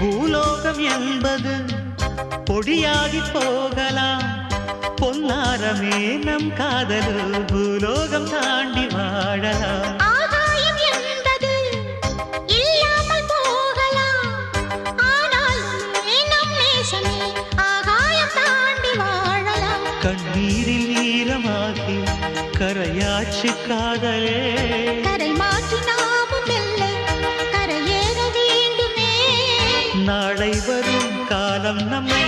பூலோகம் என்பது பொடியாகி போகலாம், பொன்னாரமே நம் காதலு பூலோகம் தாண்டி வாழலாம். ஆகாயம் என்பது இல்லாமல் போகலாம், ஆனால் நம் நேசமே ஆகாயம் தாண்டி வாழலாம். கண்ணீரில் ஈரமாகி கரையாச்சு காதலே, கரை மாற்றி நாமும் வெல்ல கரையேற வேண்டுமே. நாளை வரும் காலம் நம்மை